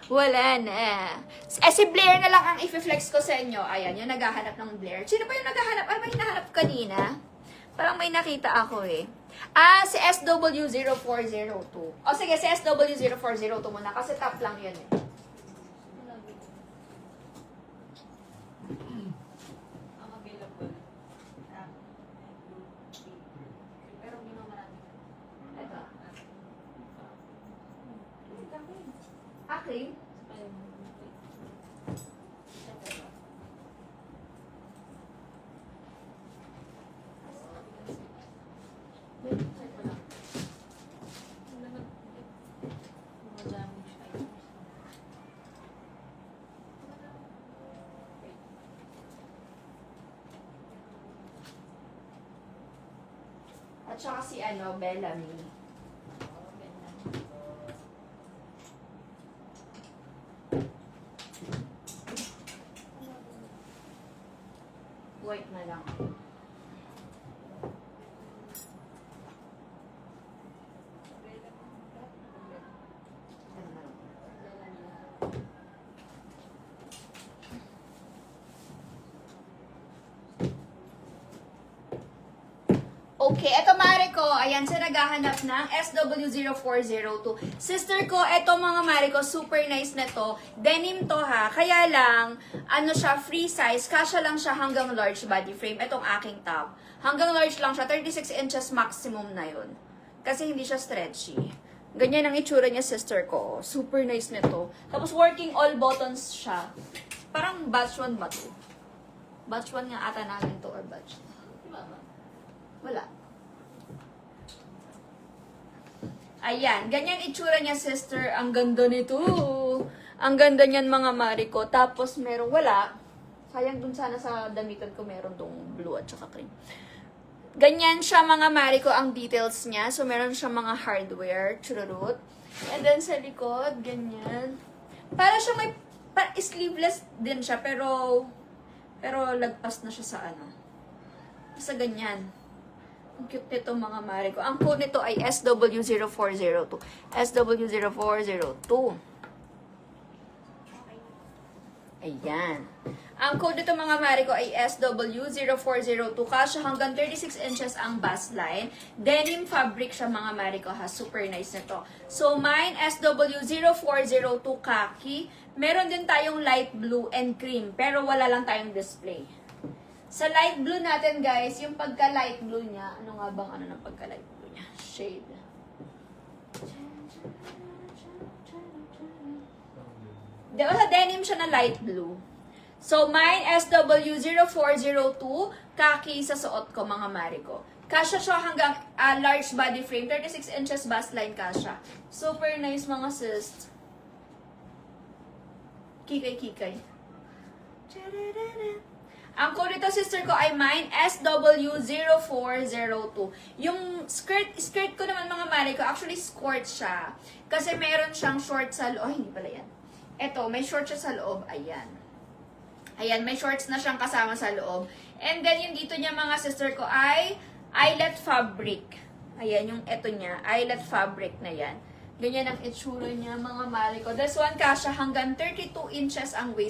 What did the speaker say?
Wala na. Si Blair na lang ang i-flex ko sa inyo. Ayan, yung naghahanap ng Blair. Sino ba yung naghahanap? Ay, may nahanap kanina. Parang may nakita ako eh. Si SW0402. O sige, si SW0402 muna kasi top lang yun eh. Ang available. Pero minamarami. Ito. Cream? At saka si Bellamy. White na lang. Okay, eto mare ko, ayan, sa naghahanap ng SW0402. Sister ko, eto mga mare ko, super nice na to. Denim to ha, kaya lang, siya, free size, kasya lang siya hanggang large body frame. Etong aking top. Hanggang large lang siya, 36 inches maximum na yun. Kasi hindi siya stretchy. Ganyan ang itsura niya, sister ko. Super nice na to. Tapos working all buttons siya. Parang batch 1 ba to? Batch 1 nga ata namin to or batch 2? Wala. Ayan, ganyan itsura niya, sister. Ang ganda nito. Ang ganda niyan, mga mariko. Tapos meron, wala. Sayang dun sana sa damitan ko meron tong blue at saka cream. Ganyan siya, mga mariko, ang details niya. So, meron siya mga hardware, chururut. And then sa likod, ganyan. Para siya may, sleeveless din siya, pero lagpas na siya sa sa ganyan. Ang cute nito, mga mare ko. Ang code nito ay SW0402. SW0402. Ayan. Ang code nito, mga mare ko, ay SW0402. Kasya hanggang 36 inches ang bust line. Denim fabric siya, mga mare ko, ha. Super nice nito. So, mine, SW0402 khaki. Meron din tayong light blue and cream. Pero wala lang tayong display. Sa light blue natin, guys, yung pagka-light blue niya, ano nga bang ng pagka-light blue niya? Shade. Denim siya na light blue. So, mine, SW0402, khaki sa suot ko, mga mare ko. Kasya siya hanggang large body frame, 36 inches bust line kasya. Super nice, mga sis. Kikay-kikay. Ang code nito, sister ko, ay mine, SW0402. Yung skirt ko naman, mga mare ko, actually skirt siya. Kasi meron siyang short sa loob. Oh, hindi pala yan. Eto, may short siya sa loob. Ayan. Ayan, may shorts na siyang kasama sa loob. And then, yung dito niya, mga sister ko, ay eyelet fabric. Ayan, yung eto niya, eyelet fabric na yan. Ganyan ang itsura niya, mga mare ko. This one, kasya hanggang 32 inches ang waist.